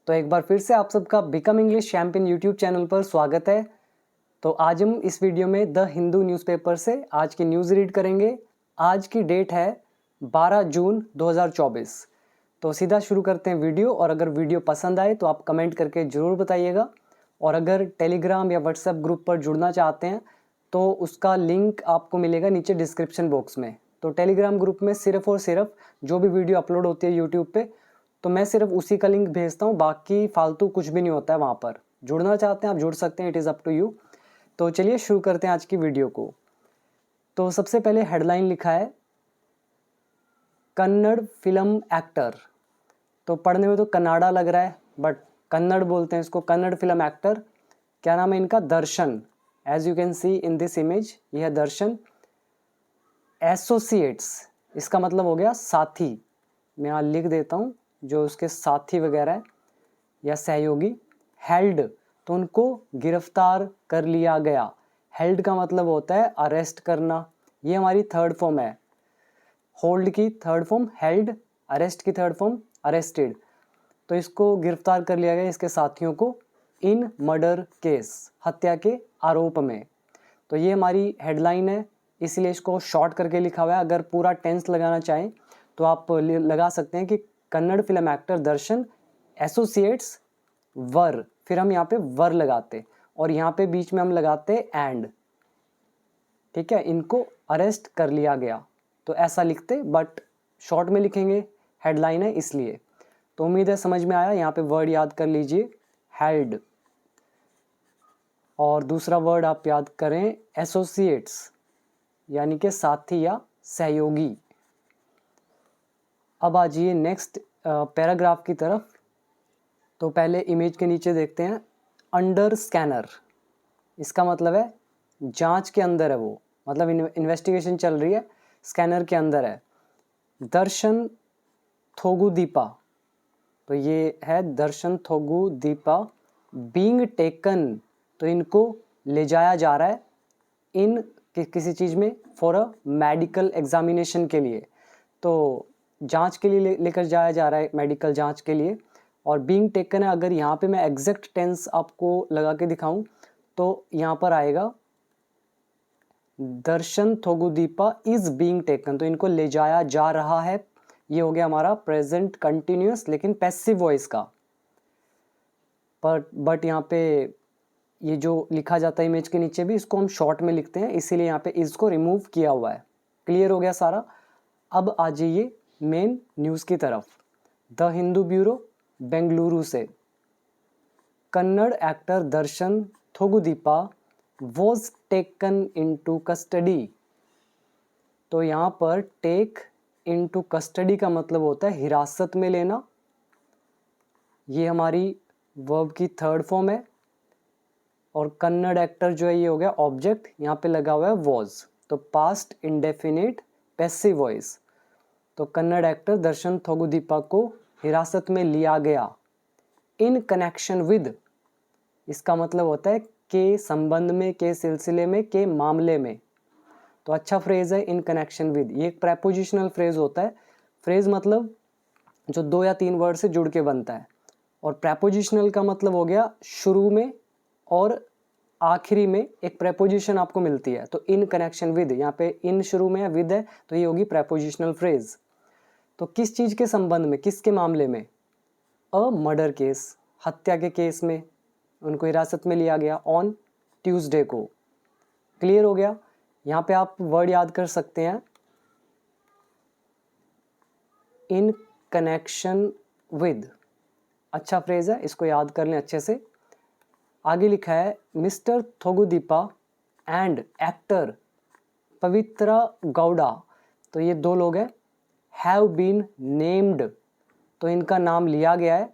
तो एक बार फिर से आप सबका become English champion YouTube channel पर स्वागत है। तो आज हम इस वीडियो में द हिंदू न्यूज़पेपर से आज की न्यूज़ रीड करेंगे। आज की डेट है 12 जून 2024। तो सीधा शुरू करते हैं वीडियो। और अगर वीडियो पसंद आए तो आप कमेंट करके ज़रूर बताइएगा। और अगर टेलीग्राम या व्हाट्सएप ग्रुप पर जुड़ना चाहते हैं तो उसका लिंक आपको मिलेगा नीचे डिस्क्रिप्शन बॉक्स में। तो टेलीग्राम ग्रुप में सिर्फ और सिर्फ जो भी वीडियो अपलोड होती है यूट्यूब पे, तो मैं सिर्फ उसी का लिंक भेजता हूँ, बाकी फालतू कुछ भी नहीं होता है वहाँ पर। जुड़ना चाहते हैं आप जुड़ सकते हैं, it is up to you. तो चलिए शुरू करते हैं आज की वीडियो को। तो सबसे पहले हेडलाइन लिखा है कन्नड़ फिल्म एक्टर। तो पढ़ने में तो कन्नाडा लग रहा है बट कन्नड़ बोलते हैं इसको। कन्नड़ फिल्म एक्टर, क्या नाम है इनका? Darshan. As you can see in this image, यह है दर्शन। एसोसिएट्स, इसका मतलब हो गया साथी। मैं यहाँ लिख देता हूँ, जो उसके साथी वगैरह है या सहयोगी। हेल्ड, तो उनको गिरफ्तार कर लिया गया। हेल्ड का मतलब होता है अरेस्ट करना। ये हमारी थर्ड फॉर्म है। होल्ड की थर्ड फॉर्म हेल्ड, अरेस्ट की थर्ड फॉर्म अरेस्टेड। तो इसको गिरफ्तार कर लिया गया, इसके साथियों को, इन मर्डर केस, हत्या के आरोप में। तो ये हमारी हेडलाइन है, इसलिए इसको शॉर्ट करके लिखा हुआ है। अगर पूरा टेंस लगाना चाहें तो आप लगा सकते हैं कि कन्नड़ फिल्म एक्टर दर्शन एसोसिएट्स वर, फिर हम यहाँ पे वर लगाते और यहाँ पे बीच में हम लगाते एंड। ठीक है, इनको अरेस्ट कर लिया गया, तो ऐसा लिखते, बट शॉर्ट में लिखेंगे, हेडलाइन है इसलिए। तो उम्मीद है समझ में आया। यहाँ पे वर्ड याद कर लीजिए, हेल्ड। और दूसरा वर्ड आप याद करें एसोसिएट्स, यानी कि साथी या सहयोगी। अब आ जाइए नेक्स्ट पैराग्राफ की तरफ। तो पहले इमेज के नीचे देखते हैं अंडर स्कैनर। इसका मतलब है जांच के अंदर है वो, मतलब इन्वेस्टिगेशन चल रही है, स्कैनर के अंदर है। दर्शन थोगुदीपा, तो ये है दर्शन थोगुदीपा। बीइंग टेकन, तो इनको ले जाया जा रहा है इन किसी चीज़ में, फॉर अ मेडिकल एग्जामिनेशन के लिए। तो जांच के लिए लेकर जाया जा रहा है, मेडिकल जांच के लिए। और बीइंग टेकन है, अगर यहाँ पे मैं एग्जैक्ट टेंस आपको लगा के दिखाऊं तो यहाँ पर आएगा दर्शन थोगुदीपा इज बीइंग टेकन, तो इनको ले जाया जा रहा है। ये हो गया हमारा प्रेजेंट कंटिन्यूअस, लेकिन पैसिव वॉइस का। बट यहाँ पे ये जो लिखा जाता है इमेज के नीचे भी, इसको हम शॉर्ट में लिखते हैं, इसीलिए यहाँ पे इसको रिमूव किया हुआ है। क्लियर हो गया सारा। अब आ जाइए मेन न्यूज़ की तरफ। द हिंदू ब्यूरो बेंगलुरु से, Kannada actor Darshan Thoogudeepa was taken into custody. तो यहाँ पर टेक इनटू कस्टडी का मतलब होता है हिरासत में लेना। ये हमारी वर्ब की थर्ड फॉर्म है। और कन्नड़ एक्टर जो है ये हो गया ऑब्जेक्ट, यहाँ पे लगा हुआ है वॉज, तो पास्ट इंडेफिनिट पैसिव वॉइस। तो कन्नड़ एक्टर दर्शन थोगुदीपा को हिरासत में लिया गया। इन कनेक्शन विद, इसका मतलब होता है के संबंध में, के सिलसिले में, के मामले में। तो अच्छा फ्रेज है इन कनेक्शन विद। ये एक प्रेपोजिशनल फ्रेज होता है। फ्रेज मतलब जो 2 या 3 वर्ड से जुड़ के बनता है। और प्रेपोजिशनल का मतलब हो गया शुरू में और आखिरी में एक प्रेपोजिशन आपको मिलती है। तो इन कनेक्शन विद, यहाँ पे इन शुरू में है, विद है, तो ये होगी प्रेपोजिशनल फ्रेज। तो किस चीज़ के संबंध में, किसके मामले में? अ मर्डर केस, हत्या के केस में उनको हिरासत में लिया गया ऑन ट्यूसडे को। क्लियर हो गया। यहाँ पे आप वर्ड याद कर सकते हैं इन कनेक्शन विद, अच्छा फ्रेज है, इसको याद कर लें अच्छे से। आगे लिखा है मिस्टर थोगुदीपा एंड एक्टर पवित्रा गौड़ा, तो ये 2 लोग हैं, हैव बीन नेम्ड, तो इनका नाम लिया गया है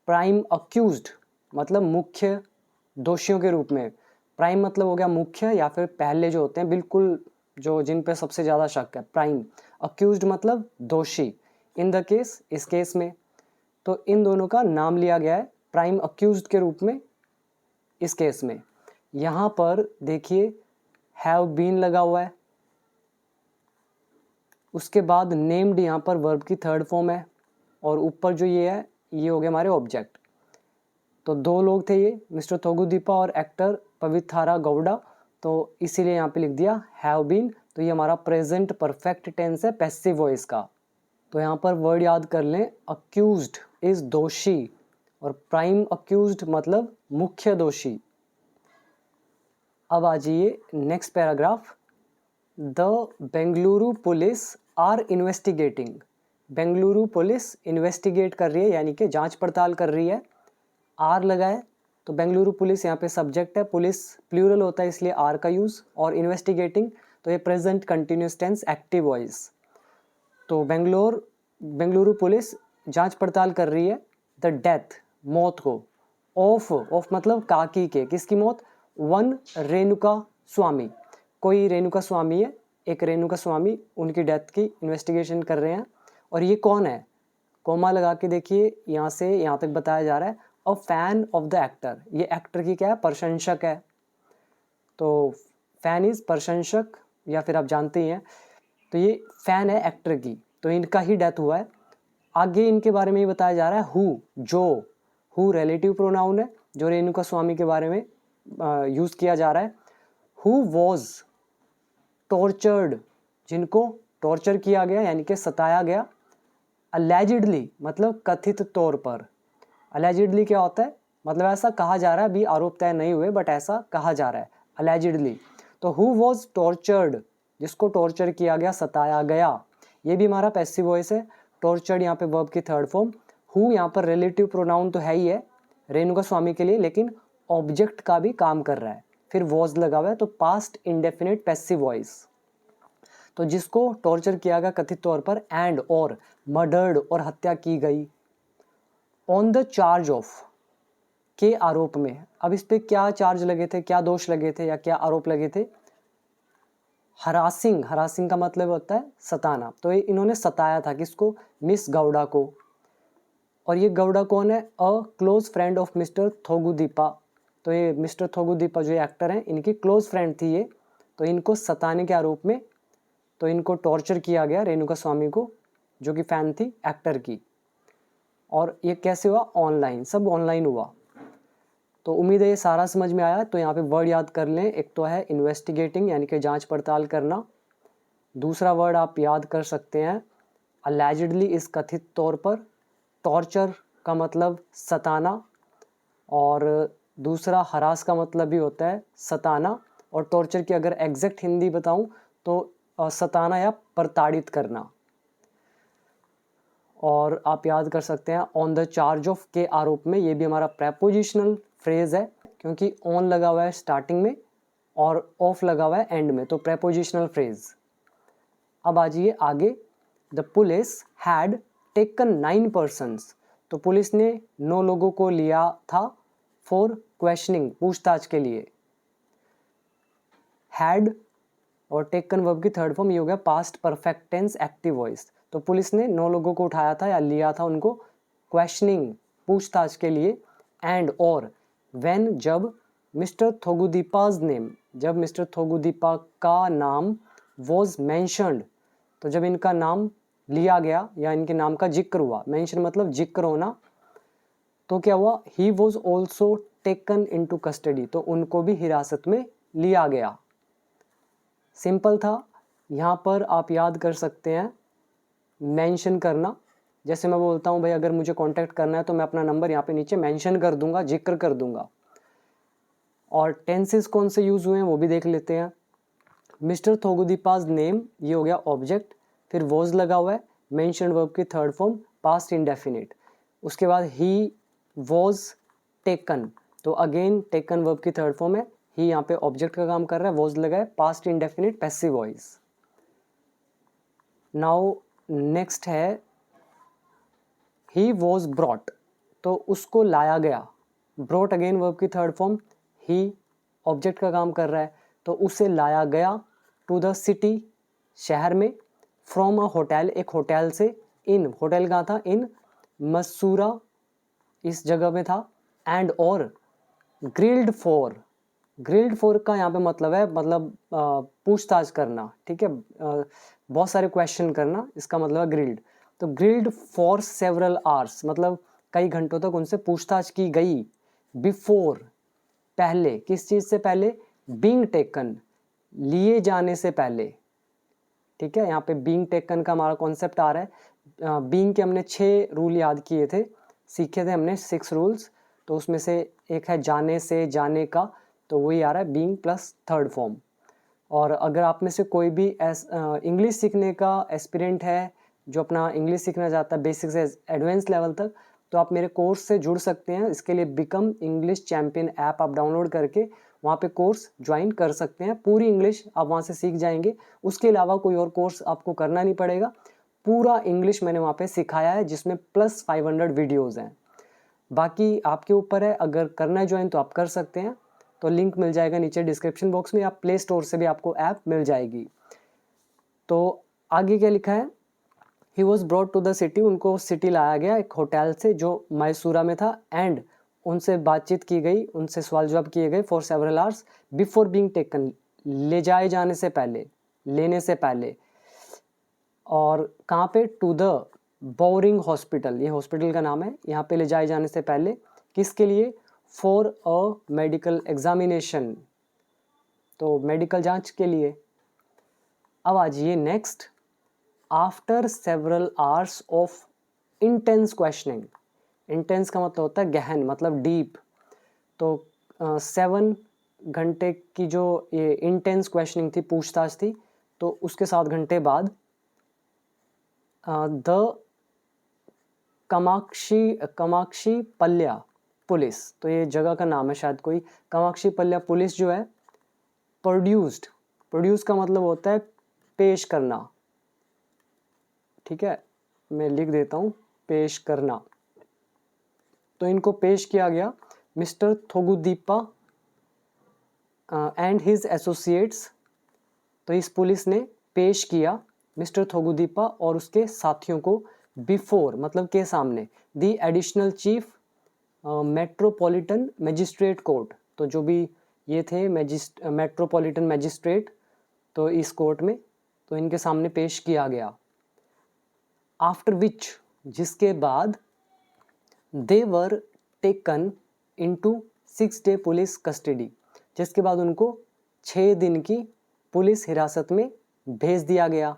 प्राइम अक्यूज्ड, मतलब मुख्य दोषियों के रूप में। प्राइम मतलब हो गया मुख्य, या फिर पहले जो होते हैं बिल्कुल, जो जिन पे सबसे ज़्यादा शक है, प्राइम। अक्यूज्ड मतलब दोषी। इन द केस, इस केस में। तो इन दोनों का नाम लिया गया है प्राइम अक्यूज्ड के रूप में इस केस में। यहाँ पर देखिए हैव बीन लगा हुआ है, उसके बाद नेम्ड यहाँ पर वर्ब की थर्ड फॉर्म है, और ऊपर जो ये है ये हो गया हमारे ऑब्जेक्ट। तो 2 लोग थे ये, मिस्टर थोगुदीपा और एक्टर पविथारा गौडा, तो इसीलिए यहाँ पे लिख दिया हैव बीन। तो ये हमारा प्रेजेंट परफेक्ट टेंस है पैसिव वॉइस का। तो यहाँ पर वर्ड याद कर लें, अक्यूज्ड इज दोषी और प्राइम अक्यूज्ड मतलब मुख्य दोषी। अब आ जाइए next paragraph. The Bengaluru police are investigating. Bengaluru police investigate कर रही है, यानी कि जांच पड़ताल कर रही है। आर लगा है तो बेंगलुरु पुलिस यहाँ पे सब्जेक्ट है, पुलिस प्लूरल होता है इसलिए आर का यूज़, और इन्वेस्टिगेटिंग तो ये present continuous tense active voice. तो बेंगलुरु पुलिस जांच पड़ताल कर रही है द डेथ मौत को, ऑफ मतलब काकी के, किसकी मौत, वन रेणुका स्वामी, कोई रेणुका स्वामी है, एक रेणुका स्वामी, उनकी डेथ की इन्वेस्टिगेशन कर रहे हैं। और ये कौन है, कोमा लगा के देखिए, यहाँ से यहाँ तक बताया जा रहा है a fan of the actor, ये एक्टर की क्या है, प्रशंसक है। तो फैन इज प्रशंसक, या फिर आप जानते ही हैं, तो ये फैन है एक्टर की, तो इनका ही डेथ हुआ है। आगे इनके बारे में ही बताया जा रहा है हु, जो, हु रिलेटिव प्रोनाउन है जो रेणुका स्वामी के बारे में यूज़ किया जा रहा है। हु वॉज टॉर्चर्ड, जिनको टॉर्चर किया गया यानी कि सताया गया। अलेजिडली मतलब कथित तौर पर, अलेजिडली क्या होता है, मतलब ऐसा कहा जा रहा है, अभी आरोप तय नहीं हुए बट ऐसा कहा जा रहा है अलेजिडली। तो हु वॉज टॉर्चर्ड, जिसको टॉर्चर किया गया, सताया गया, ये भी हमारा पैसिव वॉइस है। टॉर्चर्ड यहाँ पे वर्ब की थर्ड फॉर्म। हु यहाँ पर रिलेटिव प्रोनाउन तो है ही है रेणुका स्वामी के लिए, लेकिन ऑब्जेक्ट का भी काम कर रहा है, फिर वॉज लगा हुआ है, तो पास्ट इंडेफिनिट पैसिव वॉइस। तो जिसको टॉर्चर किया गया कथित तौर पर, एंड और मर्डर्ड और हत्या की गई, ऑन द चार्ज ऑफ के आरोप में। अब इस पे क्या चार्ज लगे थे, क्या दोष लगे थे या क्या आरोप लगे थे, हरासिंग, हरासिंग का मतलब होता है सताना। तो ये इन्होंने सताया था किसको, मिस गौडा को। और ये गौडा कौन है, a close friend of mister Thoogudeepa. तो ये मिस्टर थोगुदीपा जो एक्टर हैं, इनकी क्लोज फ्रेंड थी ये, तो इनको सताने के आरोप में तो इनको टॉर्चर किया गया रेणुका स्वामी को, जो कि फैन थी एक्टर की। और ये कैसे हुआ, ऑनलाइन, सब ऑनलाइन हुआ। तो उम्मीद है ये सारा समझ में आया। तो यहाँ पे वर्ड याद कर लें, एक तो है इन्वेस्टिगेटिंग यानी कि जांच पड़ताल करना, दूसरा वर्ड आप याद कर सकते हैं अलेजिडली इस कथित तौर पर, टॉर्चर का मतलब सताना, और दूसरा हरास का मतलब भी होता है सताना, और टॉर्चर की अगर एग्जैक्ट हिंदी बताऊं तो सताना या प्रताड़ित करना। और आप याद कर सकते हैं ऑन द चार्ज ऑफ के आरोप में, ये भी हमारा प्रेपोजिशनल फ्रेज है क्योंकि ऑन लगा हुआ है स्टार्टिंग में और ऑफ लगा हुआ है एंड में, तो प्रेपोजिशनल फ्रेज। अब आ जाइए आगे, the police had taken 9 persons. तो पुलिस ने 9 लोगों को लिया था फॉर क्वेश्चनिंग, पूछताछ के लिए। हैड और टेकन वर्ब की थर्ड फॉर्म, ये हो गया past perfect tense active voice. तो पुलिस ने 9 लोगों को उठाया था या लिया था उनको क्वेश्चनिंग, पूछताछ के लिए। एंड और व्हेन जब मिस्टर थोगुदीपाज नेम, जब मिस्टर थोगुदीपा का नाम वॉज मैंशनड, तो जब इनका नाम लिया गया या इनके नाम का जिक्र हुआ, मेंशन मतलब जिक्र होना, तो क्या हुआ, he was also taken into custody, तो उनको भी हिरासत में लिया गया। सिंपल था। यहाँ पर आप याद कर सकते हैं मेंशन करना, जैसे मैं बोलता हूँ भाई अगर मुझे कांटेक्ट करना है तो मैं अपना नंबर यहाँ पे नीचे मेंशन कर दूंगा, जिक्र कर दूंगा। और टेंसेस कौन से यूज हुए हैं वो भी देख लेते हैं। मिस्टर थोगुदीपाज नेम, ये हो गया ऑब्जेक्ट, फिर वॉज लगा हुआ है, मेंशन वर्ब की थर्ड फॉर्म पास्ट इंडेफिनिट। उसके बाद ही वॉज टेकन, तो अगेन टेकन वर्ब की थर्ड फॉर्म है, ही यहाँ पे ऑब्जेक्ट का काम कर रहा है, वॉज लगा है, past indefinite passive voice. Now next है ही वॉज ब्रॉट, तो उसको लाया गया, ब्रॉट अगेन वर्ब की थर्ड फॉर्म, ही ऑब्जेक्ट का काम कर रहा है, तो उसे लाया गया टू द सिटी, शहर में, फ्रॉम अ होटल, एक होटल से, इन, होटल कहाँ था, इन मसूरा, इस जगह में था, एंड और ग्रिल्ड फॉर, ग्रिल्ड फॉर का यहाँ पे मतलब है, मतलब पूछताछ करना, ठीक है, बहुत सारे क्वेश्चन करना, इसका मतलब है ग्रिल्ड। तो ग्रिल्ड फॉर सेवरल आवर्स मतलब कई घंटों तक उनसे पूछताछ की गई, बिफोर, पहले, किस चीज़ से पहले, बीइंग टेकन, लिए जाने से पहले, ठीक है। यहाँ पे बीइंग टेकन का हमारा कॉन्सेप्ट आ रहा है। बीइंग के हमने 6 रूल याद किए थे, सीखे थे हमने 6 रूल्स, तो उसमें से एक है जाने से, जाने का, तो वही आ रहा है बीइंग प्लस थर्ड फॉर्म। और अगर आप में से कोई भी इंग्लिश सीखने का एस्पिरेंट है, जो अपना इंग्लिश सीखना चाहता है बेसिक से एडवांस लेवल तक, तो आप मेरे कोर्स से जुड़ सकते हैं। इसके लिए बिकम इंग्लिश चैम्पियन ऐप आप डाउनलोड करके वहाँ पे कोर्स ज्वाइन कर सकते हैं। पूरी इंग्लिश आप वहाँ से सीख जाएंगे, उसके अलावा कोई और कोर्स आपको करना नहीं पड़ेगा। पूरा इंग्लिश मैंने वहाँ पे सिखाया है, जिसमें प्लस 500 वीडियोज़ हैं। बाकी आपके ऊपर है, अगर करना है ज्वाइन तो आप कर सकते हैं। तो लिंक मिल जाएगा नीचे डिस्क्रिप्शन बॉक्स में, आप प्ले स्टोर से भी आपको ऐप मिल जाएगी। तो आगे क्या लिखा है, he was brought to the city, उनको सिटी लाया गया एक होटल से जो मैसूरा में था, एंड उनसे बातचीत की गई, उनसे सवाल जवाब किए गए for several hours before being taken, ले जाए जाने से पहले, लेने से पहले। और कहाँ पे, टू द बोरिंग हॉस्पिटल, ये हॉस्पिटल का नाम है, यहाँ पे ले जाए जाने से पहले, किसके लिए, फॉर अ मेडिकल एग्जामिनेशन, तो मेडिकल जांच के लिए। अब आ जाइए next, after several hours of intense questioning. Intense का मतलब होता है गहन, मतलब डीप। तो 7 घंटे की जो ये इंटेंस क्वेश्चनिंग थी, पूछताछ थी, तो उसके 7 घंटे बाद द कामाक्षी पल्या पुलिस, तो ये जगह का नाम है शायद कोई, कामाक्षी पल्या पुलिस जो है, प्रोड्यूस का मतलब होता है पेश करना, ठीक है, मैं लिख देता हूँ, पेश करना। तो इनको पेश किया गया, मिस्टर थोगुदीपा एंड हिज एसोसिएट्स, तो इस पुलिस ने पेश किया मिस्टर थोगुदीपा और उसके साथियों को बिफोर, मतलब के सामने, the additional chief metropolitan magistrate court, तो जो भी ये थे मेट्रोपॉलिटन मजिस्ट्रेट, तो इस कोर्ट में, तो इनके सामने पेश किया गया। आफ्टर विच, जिसके बाद, they were taken into 6 day police custody, जिसके बाद उनको 6 दिन की पुलिस हिरासत में भेज दिया गया।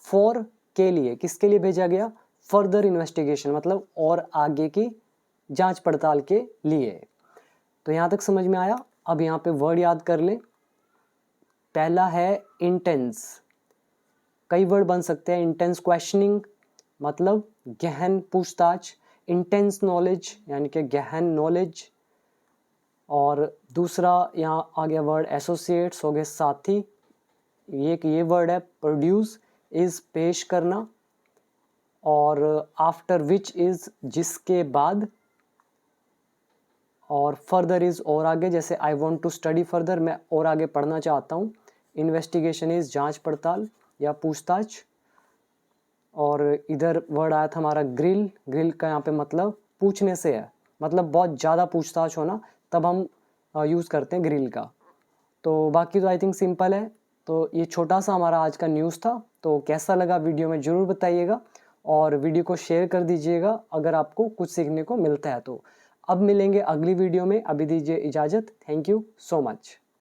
फॉर, के लिए, किसके लिए भेजा गया, फर्दर इन्वेस्टिगेशन, मतलब और आगे की जांच पड़ताल के लिए। तो यहाँ तक समझ में आया। अब यहाँ पे वर्ड याद कर लें। पहला है इंटेंस, कई वर्ड बन सकते हैं। इंटेंस क्वेश्चनिंग मतलब गहन पूछताछ, इंटेंस नॉलेज यानी कि गहन नॉलेज, और दूसरा यहाँ आ गया वर्ड एसोसिएट्स, हो गए साथी। ये वर्ड है प्रोड्यूस, इज पेश करना, और आफ्टर विच इज जिसके बाद, और फर्दर इज और आगे, जैसे I want to study further, मैं और आगे पढ़ना चाहता हूँ। इन्वेस्टिगेशन इज जांच पड़ताल या पूछताछ। और इधर वर्ड आया था हमारा ग्रिल, ग्रिल का यहाँ पे मतलब पूछने से है, मतलब बहुत ज़्यादा पूछताछ होना, तब हम यूज़ करते हैं ग्रिल का। तो बाकी तो आई थिंक सिंपल है। तो ये छोटा सा हमारा आज का न्यूज़ था। तो कैसा लगा वीडियो में ज़रूर बताइएगा, और वीडियो को शेयर कर दीजिएगा अगर आपको कुछ सीखने को मिलता है तो। अब मिलेंगे अगली वीडियो में, अभी दीजिए इजाज़त। Thank you so much.